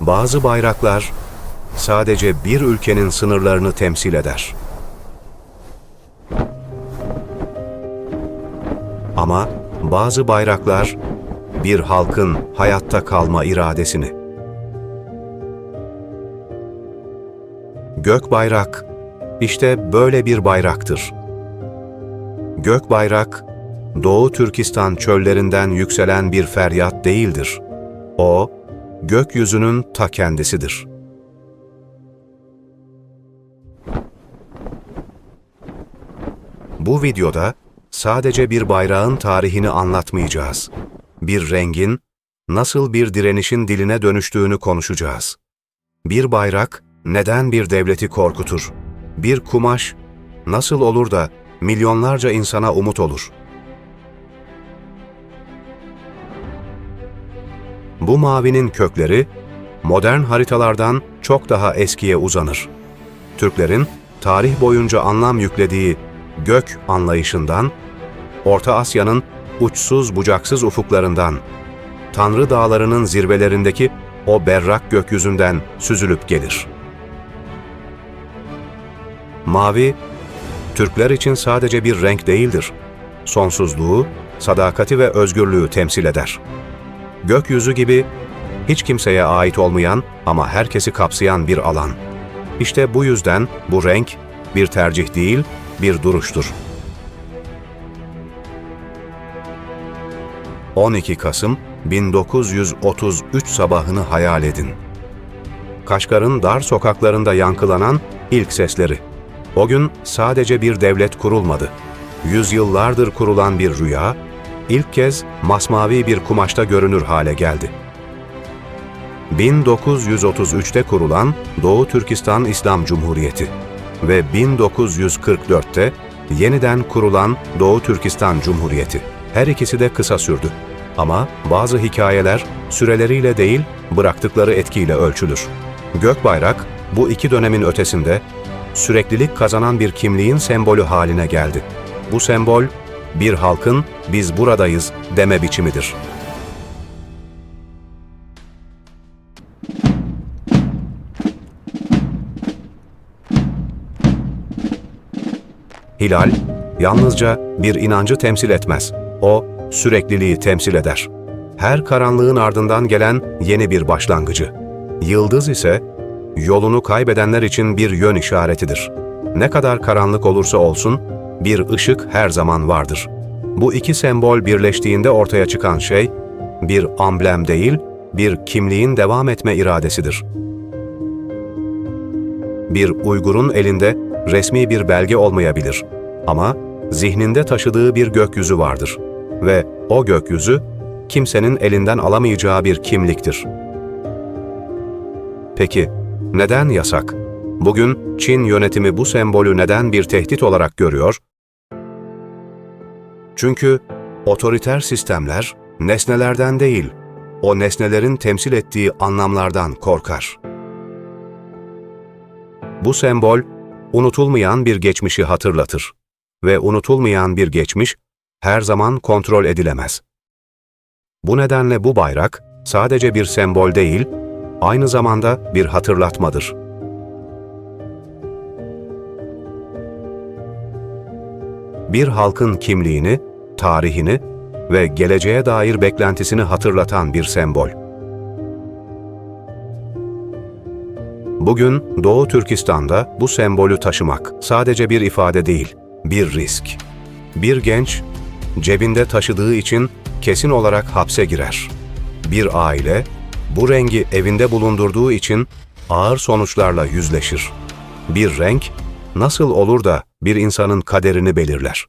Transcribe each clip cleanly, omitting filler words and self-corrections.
Bazı bayraklar sadece bir ülkenin sınırlarını temsil eder. Ama bazı bayraklar bir halkın hayatta kalma iradesini. Gök bayrak işte böyle bir bayraktır. Gök bayrak, Doğu Türkistan çöllerinden yükselen bir feryat değildir. O, gökyüzünün ta kendisidir. Bu videoda sadece bir bayrağın tarihini anlatmayacağız. Bir rengin nasıl bir direnişin diline dönüştüğünü konuşacağız. Bir bayrak neden bir devleti korkutur? Bir kumaş nasıl olur da milyonlarca insana umut olur? Bu mavinin kökleri modern haritalardan çok daha eskiye uzanır. Türklerin tarih boyunca anlam yüklediği gök anlayışından, Orta Asya'nın uçsuz bucaksız ufuklarından, Tanrı dağlarının zirvelerindeki o berrak gökyüzünden süzülüp gelir. Mavi, Türkler için sadece bir renk değildir. Sonsuzluğu, sadakati ve özgürlüğü temsil eder. Gökyüzü gibi hiç kimseye ait olmayan ama herkesi kapsayan bir alan. İşte bu yüzden bu renk bir tercih değil, bir duruştur. 12 Kasım 1933 sabahını hayal edin. Kaşgar'ın dar sokaklarında yankılanan ilk sesleri. O gün sadece bir devlet kurulmadı. Yüzyıllardır kurulan bir rüya, ilk kez masmavi bir kumaşta görünür hale geldi. 1933'te kurulan Doğu Türkistan İslam Cumhuriyeti ve 1944'te yeniden kurulan Doğu Türkistan Cumhuriyeti. Her ikisi de kısa sürdü. Ama bazı hikayeler süreleriyle değil, bıraktıkları etkiyle ölçülür. Gökbayrak, bu iki dönemin ötesinde süreklilik kazanan bir kimliğin sembolü haline geldi. Bu sembol, bir halkın "biz buradayız" deme biçimidir. Hilal, yalnızca bir inancı temsil etmez. O, sürekliliği temsil eder. Her karanlığın ardından gelen yeni bir başlangıcı. Yıldız ise, yolunu kaybedenler için bir yön işaretidir. Ne kadar karanlık olursa olsun, bir ışık her zaman vardır. Bu iki sembol birleştiğinde ortaya çıkan şey, bir amblem değil, bir kimliğin devam etme iradesidir. Bir Uygur'un elinde resmi bir belge olmayabilir ama zihninde taşıdığı bir gökyüzü vardır ve o gökyüzü kimsenin elinden alamayacağı bir kimliktir. Peki, neden yasak? Bugün Çin yönetimi bu sembolü neden bir tehdit olarak görüyor? Çünkü otoriter sistemler nesnelerden değil, o nesnelerin temsil ettiği anlamlardan korkar. Bu sembol, unutulmayan bir geçmişi hatırlatır ve unutulmayan bir geçmiş her zaman kontrol edilemez. Bu nedenle bu bayrak sadece bir sembol değil, aynı zamanda bir hatırlatmadır. Bir halkın kimliğini, tarihini ve geleceğe dair beklentisini hatırlatan bir sembol. Bugün Doğu Türkistan'da bu sembolü taşımak sadece bir ifade değil, bir risk. Bir genç, cebinde taşıdığı için kesin olarak hapse girer. Bir aile, bu rengi evinde bulundurduğu için ağır sonuçlarla yüzleşir. Bir renk, nasıl olur da bir insanın kaderini belirler?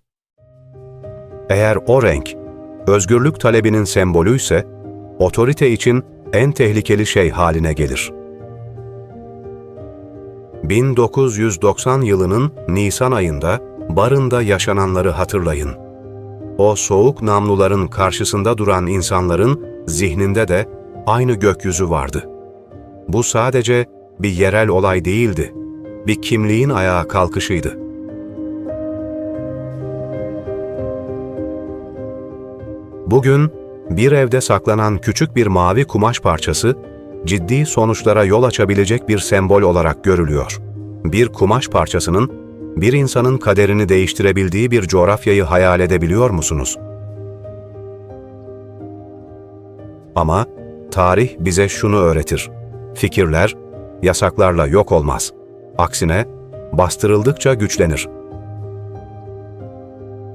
Eğer o renk, özgürlük talebinin sembolüyse, otorite için en tehlikeli şey haline gelir. 1990 yılının Nisan ayında Barın'da yaşananları hatırlayın. O soğuk namluların karşısında duran insanların zihninde de aynı gökyüzü vardı. Bu sadece bir yerel olay değildi, bir kimliğin ayağa kalkışıydı. Bugün bir evde saklanan küçük bir mavi kumaş parçası, ciddi sonuçlara yol açabilecek bir sembol olarak görülüyor. Bir kumaş parçasının, bir insanın kaderini değiştirebildiği bir coğrafyayı hayal edebiliyor musunuz? Ama tarih bize şunu öğretir: fikirler, yasaklarla yok olmaz. Aksine, bastırıldıkça güçlenir.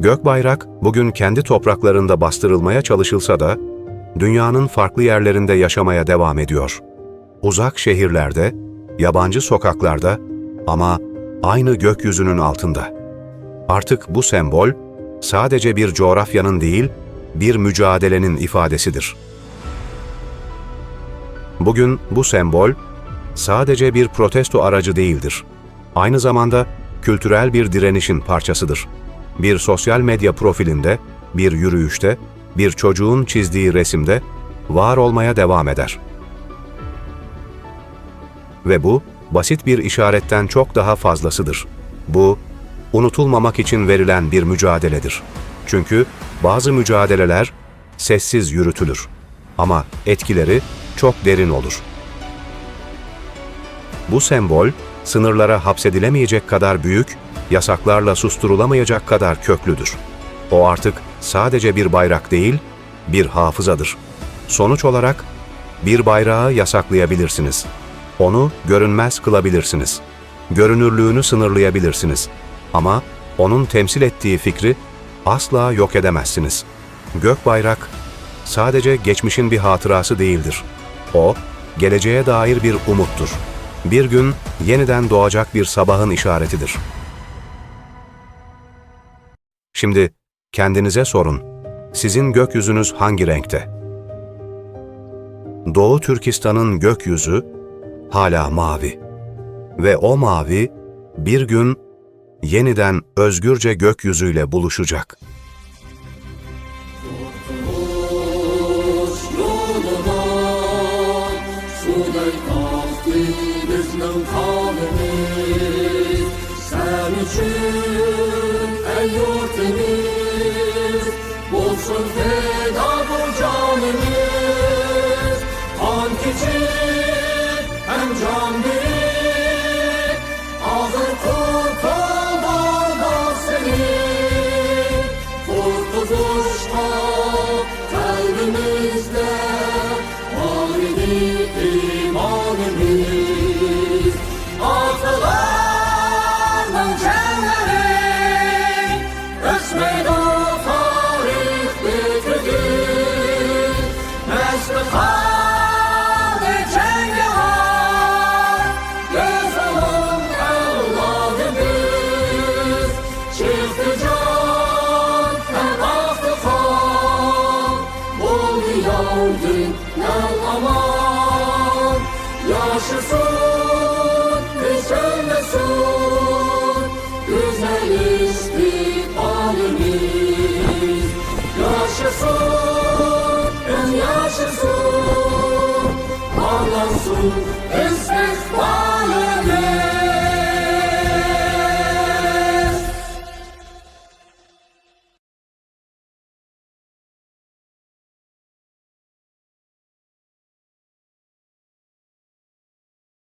Gökbayrak, bugün kendi topraklarında bastırılmaya çalışılsa da, dünyanın farklı yerlerinde yaşamaya devam ediyor. Uzak şehirlerde, yabancı sokaklarda ama aynı gökyüzünün altında. Artık bu sembol, sadece bir coğrafyanın değil, bir mücadelenin ifadesidir. Bugün bu sembol, sadece bir protesto aracı değildir. Aynı zamanda kültürel bir direnişin parçasıdır. Bir sosyal medya profilinde, bir yürüyüşte, bir çocuğun çizdiği resimde var olmaya devam eder. Ve bu, basit bir işaretten çok daha fazlasıdır. Bu, unutulmamak için verilen bir mücadeledir. Çünkü bazı mücadeleler sessiz yürütülür. Ama etkileri çok derin olur. Bu sembol, sınırlara hapsedilemeyecek kadar büyük, yasaklarla susturulamayacak kadar köklüdür. O artık sadece bir bayrak değil, bir hafızadır. Sonuç olarak, bir bayrağı yasaklayabilirsiniz. Onu görünmez kılabilirsiniz. Görünürlüğünü sınırlayabilirsiniz. Ama onun temsil ettiği fikri asla yok edemezsiniz. Gökbayrak, sadece geçmişin bir hatırası değildir. O, geleceğe dair bir umuttur. Bir gün yeniden doğacak bir sabahın işaretidir. Şimdi kendinize sorun, sizin gökyüzünüz hangi renkte? Doğu Türkistan'ın gökyüzü hala mavi. Ve o mavi bir gün yeniden özgürce gökyüzüyle buluşacak. Sen için ey yurtimiz, bulsun feda bu canımız. Kan küçük hem can büyük, ağır kurtuldu da senin. Kurtuluşta kalbimizde var idi imanımız. Atalarının cenleri resmen o tarih bitirdi. Meslihan-ı cengavar göz alın evladımız. Çıktı can hem aktı kan, bul diyar dünya aman. Yaşasın